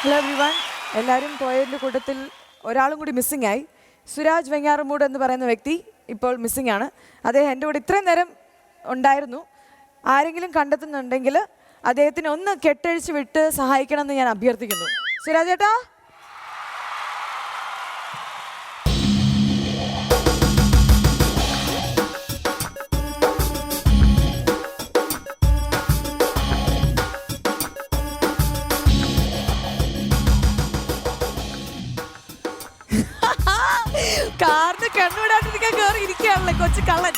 Hello everyone, എല്ലാവരും പോയതിൻ്റെ കൂട്ടത്തിൽ ഒരാളും കൂടി മിസ്സിംഗ് ആയി. സുരാജ് വെങ്ങാറമൂട് എന്ന് പറയുന്ന വ്യക്തി ഇപ്പോൾ മിസ്സിംഗ് ആണ്. അദ്ദേഹം എൻ്റെ കൂടെ ഇത്രയും നേരം ഉണ്ടായിരുന്നു. ആരെങ്കിലും കണ്ടെത്തുന്നുണ്ടെങ്കിൽ അദ്ദേഹത്തിന് ഒന്ന് കെട്ടഴിച്ച് വിട്ട് സഹായിക്കണമെന്ന് ഞാൻ അഭ്യർത്ഥിക്കുന്നു. സുരാജ് ചേട്ടാ, കാറിന് കണ്ണുവിടാണ്ടിരിക്കാൻ കയറി ഇരിക്കുകയാണല്ലേ കൊച്ചു കള്ളൻ.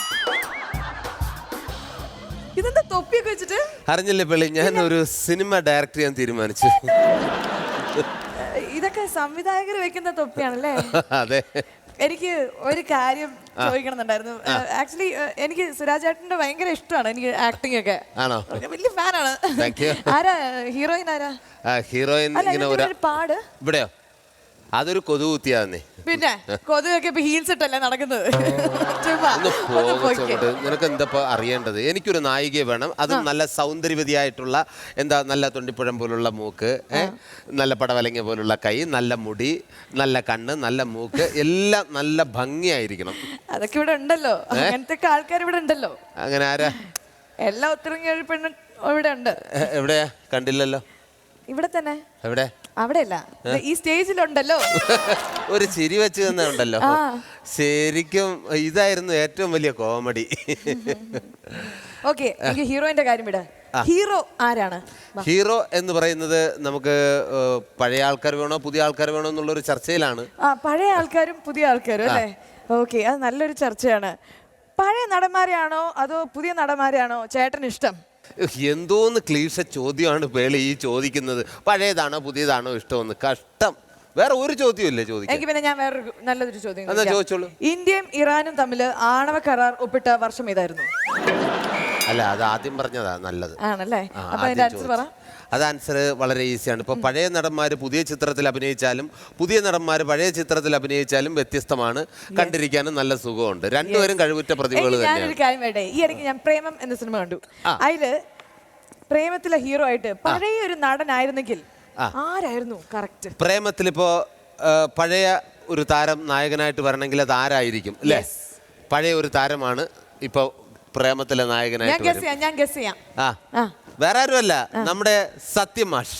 ഇതെന്താ തൊപ്പിയൊക്കെ വെച്ചിട്ട്? അറിഞ്ഞില്ലേ പെള്ളി, ഞാൻ ഒരു സിനിമ ഡയറക്ടർ ചെയ്യാൻ തീരുമാനിച്ചു. ഇതൊക്കെ സംവിധായകർ വെക്കുന്ന തൊപ്പിയാണല്ലേ? അതെ. എനിക്ക് ഒരു കാര്യം ചോദിക്കണമെന്നുണ്ടായിരുന്നു. ആക്ച്വലി എനിക്ക് സുരാജ് ചേട്ടന്റെ ഭയങ്കര ഇഷ്ടമാണ്. എനിക്ക് ആക്ടിംഗ് ഒക്കെ ആണോ? വലിയ ഫാനാണ്. ആരാ ഹീറോയിൻ? ആരാ ഹീറോയിൻ? പാട് ഇവിടെയോ? അതൊരു കൊതു കുത്തിയാന്നേ. പിന്നെ കൊതുകൊക്കെ ഇപ്പൊ ഹീൽസ് ഇട്ടല്ലേ നടക്കുന്നത്. നിനക്ക് എന്താ അറിയേണ്ടത്? എനിക്കൊരു നായികയെ വേണം. അതും നല്ല സൗന്ദര്യവതിയായിട്ടുള്ള, എന്താ, നല്ല തൊണ്ടിപ്പഴം പോലുള്ള മൂക്ക്, നല്ല പടവലങ്ങ പോലുള്ള കൈ, നല്ല മുടി, നല്ല കണ്ണ്, നല്ല മൂക്ക്, എല്ലാം നല്ല ഭംഗിയായിരിക്കണം. അതൊക്കെ ഇവിടെ ഉണ്ടല്ലോ, അങ്ങനത്തെ ആൾക്കാർ ഇവിടെ ഉണ്ടല്ലോ. അങ്ങനെ ആരാ? എല്ലാ ഉത്തരങ്ങ പെണ്ണ് ഇവിടെ ഉണ്ട്. എവിടെയാ? കണ്ടില്ലല്ലോ. ഇവിടെ തന്നെ. എവിടെ? അവിടെയല്ല, ഈ സ്റ്റേജിലുണ്ടല്ലോ. ഒരു ചിരി വെച്ച് തന്നെ ഉണ്ടല്ലോ. ശരിക്കും ഇതായിരുന്നു ഏറ്റവും വലിയ കോമഡി. ഓക്കെ, എനിക്ക് ഹീറോയിന്റെ കാര്യം വിട. ഹീറോ ആരാണ്? ഹീറോ എന്ന് പറയുന്നത് നമുക്ക് പഴയ ആൾക്കാർ വേണോ പുതിയ ആൾക്കാർ വേണോ എന്നുള്ളൊരു ചർച്ചയിലാണ്. പഴയ ആൾക്കാരും പുതിയ ആൾക്കാരും അല്ലേ? ഓക്കെ, അത് നല്ലൊരു ചർച്ചയാണ്. പഴയ നടന്മാരെയാണോ അതോ പുതിയ നടന്മാരെയാണോ ചേട്ടന് ഇഷ്ടം? എന്തോന്ന് ക്ലീശ ചോദ്യമാണ് പേളി ഈ ചോദിക്കുന്നത്. പഴയതാണോ പുതിയതാണോ ഇഷ്ടമെന്ന്. കഷ്ടം. വേറെ ഒരു ചോദ്യമില്ലേ ചോദിക്കാൻ? എനിക്ക് പിന്നെ ഞാൻ വേറൊരു നല്ലൊരു ചോദ്യം ചോദിച്ചോളൂ. ഇന്ത്യയും ഇറാനും തമ്മിൽ ആണവ കരാർ ഒപ്പിട്ട വർഷം ഏതായിരുന്നു? അല്ല, അത് ആദ്യം പറഞ്ഞതാ നല്ലത്. ആണല്ലേ? അപ്പൊ അതിന്റെ ആൻസർ പറ. അത് ആൻസർ വളരെ ഈസിയാണ്. ഇപ്പോൾ പഴയ നടന്മാർ പുതിയ ചിത്രത്തിൽ അഭിനയിച്ചാലും പുതിയ നടന്മാർ പഴയ ചിത്രത്തിൽ അഭിനയിച്ചാലും വ്യത്യസ്തമാണ്. കണ്ടിരിക്കാനും നല്ല സുഖമുണ്ട്. രണ്ടുപേരും കഴിവുറ്റ പ്രതിഭകൾ തന്നെയാണ്. ഈ ഇടയ്ക്ക് ഞാൻ പ്രേമം എന്ന സിനിമ കണ്ടു. അതില് പ്രേമത്തിലെ ഹീറോ ആയിട്ട് പഴയ ഒരു നടനായിരുന്നെങ്കിൽ ആരായിരുന്നു കറക്റ്റ്? പ്രേമത്തിലിപ്പോ പഴയ ഒരു താരം നായകനായിട്ട് വരണമെങ്കിൽ അത് ആരായിരിക്കും അല്ലേ? പഴയ ഒരു താരമാണ് ഇപ്പൊ പ്രേമത്തിലെ നായകനായിട്ട്. ഞാൻ ഗസ് ചെയ്യാം. വേറെ ആരുമല്ല, നമ്മുടെ സത്യമാഷ്.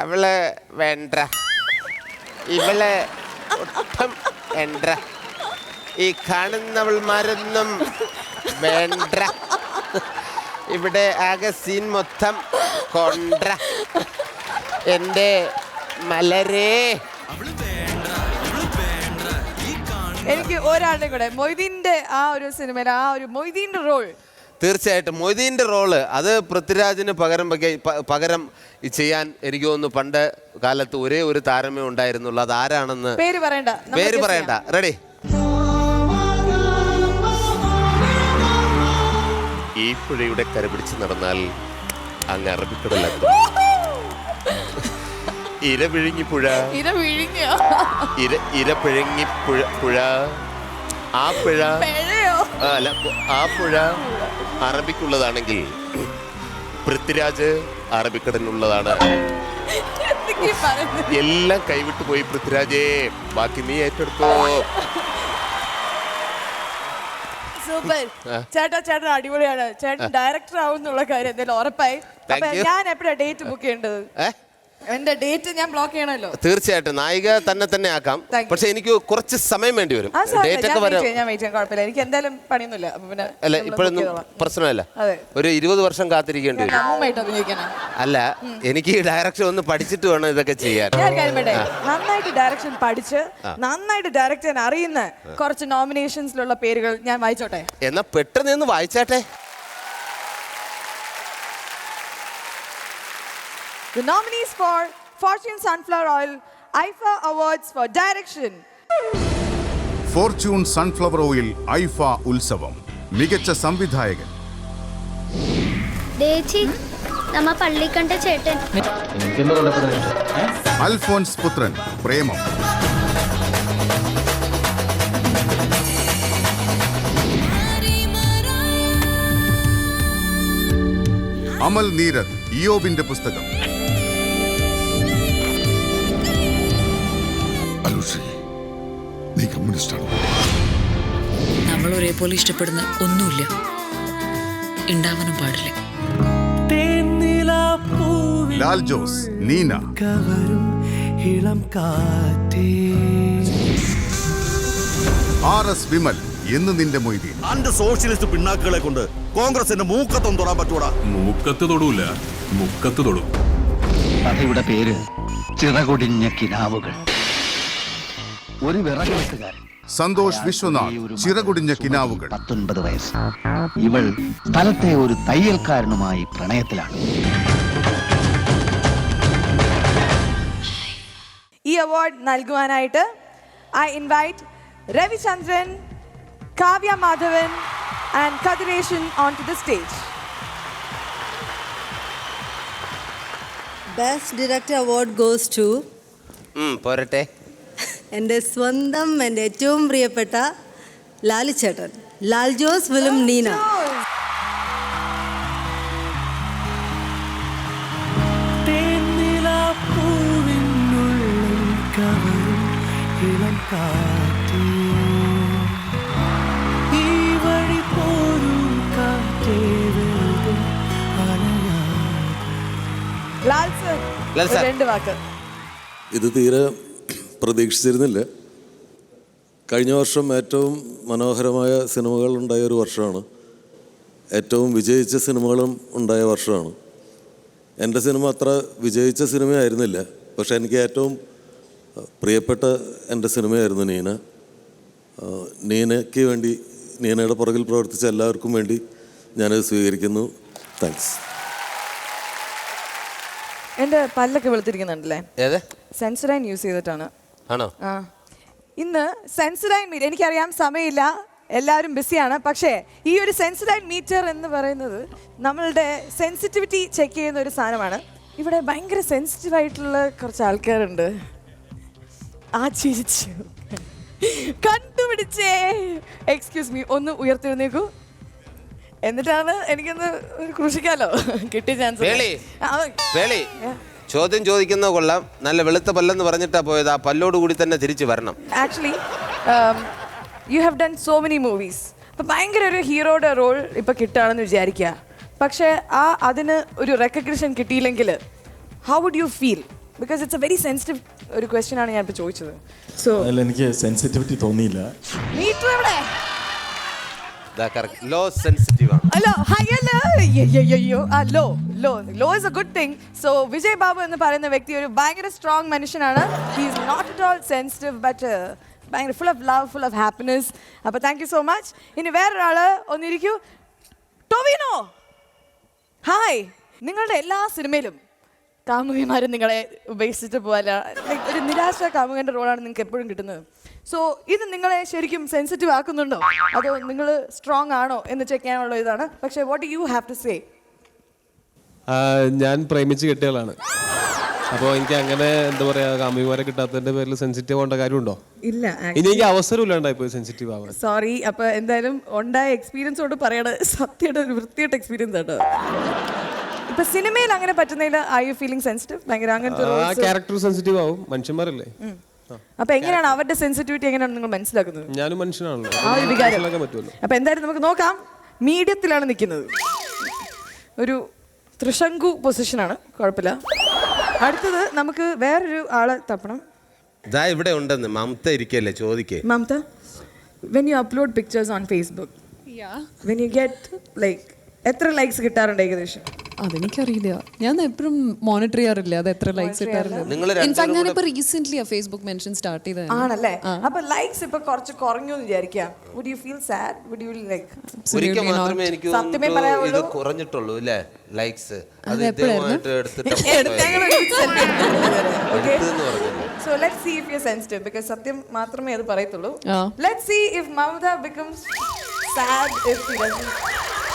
അവള് വേണ്ട, ഇവളെ ഒട്ടും വേണ്ട, ഈ കാണുന്നവൾമാരൊന്നും വേണ്ട, ഇവിടെ ആകെ സീൻ മൊത്തം കൊണ്ട എൻ്റെ മലരേ. എനിക്ക് ഒരാളുടെ കൂടെ മൊയ്തീന്റെ ആ ഒരു സിനിമയിൽ ആ ഒരു മൊയ്തീന്റെ റോൾ. തീർച്ചയായിട്ടും മൊയ്തീൻ്റെ റോള് അത് പൃഥ്വിരാജിന് പകരം ചെയ്യാൻ എനിക്ക് തോന്നുന്നു പണ്ട് കാലത്ത് ഒരേ ഒരു താരമേ ഉണ്ടായിരുന്നുള്ളൂ. അത് ആരാണെന്ന് പേര് പറയണ്ട. റെഡി? ഈ പുഴയുടെ കരപിടിച്ച് നടന്നാൽ അങ്ങ് അറബിക്കടലെത്തും. ഇരപിഴുങ്ങി പുഴ, ഇരപിഴുങ്ങി പുഴ, ആ പുഴ അല്ല, ആ പുഴ അറബിക്കുള്ളതാണെങ്കിൽ പൃഥ്വിരാജ് അറബിക്കടലിനുള്ളതാണ്. എല്ലാം കൈവിട്ടു പോയി പൃഥ്വിരാജേ, ബാക്കി നീ ഏറ്റെടുത്തോ. സൂപ്പർ ചേട്ടൻ അടിപൊളിയാണ്. ചേട്ടൻ ഡയറക്ടർ ആവുന്നുള്ള കാര്യം എന്തായാലും ഉറപ്പായി. ഞാൻ എപ്പോഴാ ഡേറ്റ് ബുക്ക് ചെയ്യേണ്ടത്? എന്റെ ഡേറ്റ് ഞാൻ ബ്ലോക്ക് ചെയ്യണല്ലോ. തീർച്ചയായിട്ടും നായിക തന്നെ ആക്കാം. പക്ഷെ എനിക്ക് കുറച്ച് സമയം വേണ്ടി വരും. ഡേറ്റ് ഒക്കെ വരാം. എനിക്ക് എന്തായാലും പണിയൊന്നുമില്ല. അല്ല, ഇപ്പോഴൊന്നും പ്രശ്നമല്ല. ഒരു 20 വർഷം കാത്തിരിക്കേണ്ടി വരും. അല്ല, എനിക്ക് ഈ ഡയറക്ഷൻ ഒന്ന് പഠിച്ചിട്ട് വേണം ഇതൊക്കെ ചെയ്യാൻ. നന്നായിട്ട് ഡയറക്ഷൻ പഠിച്ച് നന്നായിട്ട് ഡയറക്ട് ചെയ്യാൻ അറിയുന്ന കുറച്ച് നോമിനേഷൻസിലുള്ള പേരുകൾ ഞാൻ വായിച്ചോട്ടെ? എന്നാ പെട്ടെന്ന് വായിച്ചാട്ടെ. The nominees for Fortune Sunflower Oil IFA Awards for Direction. Fortune Sunflower Oil IFA ഉത്സവം മികച്ച സംവിധായകൻ. ദേച്ചി, നമ്മ പള്ളി കണ്ട ചേട്ടൻ. അൽഫോൻസ് പുത്രൻ പ്രേമം. അമൽ നീരദ് ഇയോബിന്റെ പുസ്തകം. നീ കമ്മ്യൂണിസ്റ്റാണോ? നമ്മൾ ഒരേപോലെ ഇഷ്ടപ്പെടുന്ന ഒന്നുമില്ല, ഉണ്ടാവാനും പാടില്ല. ലാൽ ജോസ്, നീന. RS വിമൽ, എന്ന് നിന്റെ മൊയ്തീൻ. അന്റെ സോഷ്യലിസ്റ്റ് പിണ്ണാക്കുകളെ കൊണ്ട് കോൺഗ്രസിന്റെ മൂക്കത്തൊന്നും തൊടാൻ പറ്റൂടാ. മൂക്കത്ത് തൊടൂല, മുക്കത്ത് തൊടും. കഥയുടെ പേര് ചിറകൊടിഞ്ഞ കിനാവുകൾ. ഒരു വിറകുവെട്ടുകാരൻ, സന്തോഷ് വിശ്വനാഥ്, ചിറകുടിഞ്ഞ കിനാവുകൾ. 19 വയസ്സ്. ഇവൾ സ്ഥലത്തെ ഒരു തയ്യൽക്കാരനുമായി പ്രണയത്തിലാണ്. ഈ അവാർഡ് നൽകുവാനായിട്ട് I invite Ravichandran, Kavya Madhavan and Kathireshan on to the stage. Best director award goes to പോരട്ടെ. എൻ്റെ സ്വന്തം എൻ്റെ ഏറ്റവും പ്രിയപ്പെട്ട ലാലിച്ചേട്ടൻ, Lal Jose film Neena. Lal sir, Lal sir. 2 വാക്ക്. ഇത് തീരെ പ്രതീക്ഷിച്ചിരുന്നില്ല. കഴിഞ്ഞ വർഷം ഏറ്റവും മനോഹരമായ സിനിമകൾ ഉണ്ടായ ഒരു വർഷമാണ്. ഏറ്റവും വിജയിച്ച സിനിമകളും ഉണ്ടായ വർഷമാണ്. എൻ്റെ സിനിമ അത്ര വിജയിച്ച സിനിമയായിരുന്നില്ല, പക്ഷെ എനിക്ക് ഏറ്റവും പ്രിയപ്പെട്ട എൻ്റെ സിനിമയായിരുന്നു നീന. നീനയ്ക്ക് വേണ്ടി, നീനയുടെ പുറകിൽ പ്രവർത്തിച്ച എല്ലാവർക്കും വേണ്ടി ഞാനത് സ്വീകരിക്കുന്നു. താങ്ക്സ്. എൻ്റെ പല്ലൊക്കെ വെളുത്തിരിക്കുന്നുണ്ടല്ലേ? ഏത് സെൻസറൈൻ യൂസ് ചെയ്തിട്ടാണ്. ആണോ? ആ, ഇന്ന് സെൻസറൈൻ മീറ്റർ, എനിക്കറിയാം സമയമില്ല, എല്ലാവരും ബിസിയാണ്, പക്ഷേ ഈ ഒരു സെൻസറൈൻ മീറ്റർ എന്ന് പറയുന്നത് നമ്മളുടെ സെൻസിറ്റിവിറ്റി ചെക്ക് ചെയ്യുന്ന ഒരു സാധനമാണ്. ഇവിടെ ഭയങ്കര സെൻസിറ്റീവ് ആയിട്ടുള്ള കുറച്ച് ആൾക്കാരുണ്ട്. ആ ചിരിച്ചു കണ്ടുപിടിച്ചേ. എക്സ്ക്യൂസ് മീ, ഒന്ന് ഉയർത്തിരുന്നേക്കൂ, എന്നിട്ടാണ് എനിക്കൊന്ന് ക്രൂശിക്കാലോ. കിട്ടിയ ചാൻസ്. ചോദ്യം ചോദിക്കുന്ന കൊള്ളാം, നല്ല വെളുത്ത പല്ലെന്ന് പറഞ്ഞിട്ടാ പോയത്. ആ പല്ലോട് കൂടി തന്നെ തിരിച്ചു വരണം. Actually you have done so many movies. അപ്പം ഭയങ്കര ഒരു ഹീറോയുടെ റോൾ ഇപ്പം കിട്ടുകയാണെന്ന് വിചാരിക്കുക, പക്ഷേ അതിന് ഒരു റെക്കഗ്നിഷൻ കിട്ടിയില്ലെങ്കിൽ how would you feel? Because it's a very sensitive ഒരു ക്വസ്റ്റ്യൻ ആണ് ഞാനിപ്പോൾ ചോദിച്ചത്. സോ എനിക്ക് സെൻസിറ്റിവിറ്റി തോന്നിയില്ല. മീറ്റർ എവിടെ? ലോ സെൻസിറ്റീവ് ആണ്. Low is a good thing. So Vijay Babu എന്ന് പറയുന്ന വ്യക്തി ഒരു ഭയങ്കര സ്ട്രോങ് മനുഷ്യനാണ്. He is not at all sensitive, but ഭയങ്കര full of love, full of happiness. അപ്പോൾ താങ്ക് യു സോ മച്ച്. ഇനി വേറൊരാൾ ഒന്നിരിക്കൂ. ടൊവിനോ, ഹായ്. നിങ്ങളുടെ എല്ലാ സിനിമയിലും കാമുകിമാരും നിങ്ങളെ ഉപേക്ഷിച്ചിട്ട് പോകാല്ല, ഒരു നിരാശ കാമുകൻ്റെ റോളാണ് നിങ്ങൾക്ക് എപ്പോഴും കിട്ടുന്നത്. സോ ഇത് നിങ്ങളെ ശരിക്കും സെൻസിറ്റീവ് ആക്കുന്നുണ്ടോ, അതോ നിങ്ങൾ സ്ട്രോങ് ആണോ എന്ന് ചെക്ക് ചെയ്യാനുള്ള ഇതാണ്. പക്ഷേ what do you have to say? ഞാൻ പ്രേമിച്ച് കെട്ടിയാളാണ്. അപ്പോൾ എനിക്ക് അങ്ങനെ എന്താ പറയുക, കാമുകിമാരെ കിട്ടാത്തതിൻ്റെ പേരിൽ സെൻസിറ്റീവ് ആവേണ്ട കാര്യമുണ്ടോ? ഇല്ല, ഇനി എനിക്ക് അവസരം ഇല്ലാണ്ടായിപ്പോയി സെൻസിറ്റീവ് ആവാൻ. സോറി. അപ്പോൾ എന്തായാലും ഉണ്ടായ എക്സ്പീരിയൻസ് കൊണ്ട് പറയണത് സത്യയുടെ ഒരു വൃത്തിയായിട്ട് എക്സ്പീരിയൻസ് ആട്ടോ. ഇപ്പൊ സിനിമയിൽ അങ്ങനെ പറ്റുന്നതിൽ ആർ യു ഫീലിംഗ് സെൻസിറ്റീവ്? ഭയങ്കര അങ്ങനത്തെ ക്യാരക്ടർ സെൻസിറ്റീവ് ആവും, മനുഷ്യന്മാരല്ലേ. അപ്പൊ എങ്ങനെയാണ് അവരുടെ സെൻസിറ്റിവിറ്റി എങ്ങനെയാണ് നിങ്ങൾ മനസ്സിലാക്കുന്നത്? ഞാനും മനുഷ്യനാണല്ലോ, ആ ഒരു വികാരം. പറ്റുമല്ലോ. അപ്പൊ എന്തായാലും നമുക്ക് നോക്കാം. മീഡിയത്തിലാണ് നിൽക്കുന്നത്, ഒരു ത്രിശങ്കു പൊസിഷനാണ്, കുഴപ്പമില്ല. അടുത്തത് നമുക്ക് വേറൊരു ആളെ തപ്പണം. ഇതാ ഇവിടെ ഉണ്ടെന്ന് മമത ഇരിക്കല്ലേ, ചോദിക്കേ. Mamata, when you upload pictures on Facebook, when you get like എത്ര ലൈക്സ് കിട്ടാറുണ്ട് ഏകദേശം? അതെനിക്കറിയില്ല, ഞാൻ എപ്പോഴും മോണിറ്റർ ചെയ്യാറില്ല അത് എത്ര ലൈക്സ് കിട്ടാറുണ്ട്. ഞാനിപ്പോ റീസെന്റ് ഫേസ്ബുക്ക് മെൻഷൻ സ്റ്റാർട്ട് ചെയ്തത് ആണല്ലേ. അപ്പൊ ലൈക്സ് ഇപ്പൊ കുറച്ച് കുറഞ്ഞു എന്ന് വിചാരിക്കാം. Would you feel sad? Would you like? ഒരിക്കൽ മാത്രമേ എനിക്ക് ഇത് കുറഞ്ഞിട്ടുള്ളൂ അല്ലേ ലൈക്സ്. അത് ഇതുമായിട്ട് എടുത്തിട്ട് So let's see if you're sensitive, because സത്യം മാത്രമേ അത് പറയത്തുള്ളൂ. Let's see if Mamata becomes sad if he doesn't.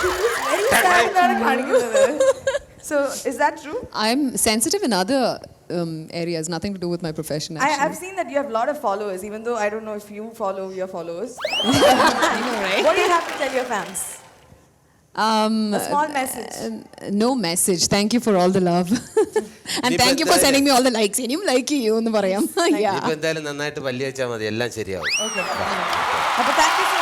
Very sad എന്നാണ് കാണിക്കുന്നത്. So is that true? I'm sensitive in other areas, nothing to do with my profession. I've seen that you have a lot of followers, even though I don't know if you follow your followers. I know, right? What do you have to tell your fans? small message. No message. Thank you for all the love. And thank you for sending me all the likes. ഇനിയും like ചെയ്യൂ എന്ന് പറയാം. ഇപ്പൊ എന്തായാലും നന്നായിട്ട് പല്ലി വെച്ചാൽ മതി, എല്ലാം ശരിയാവും. അപ്പോൾ താങ്ക് യു സോ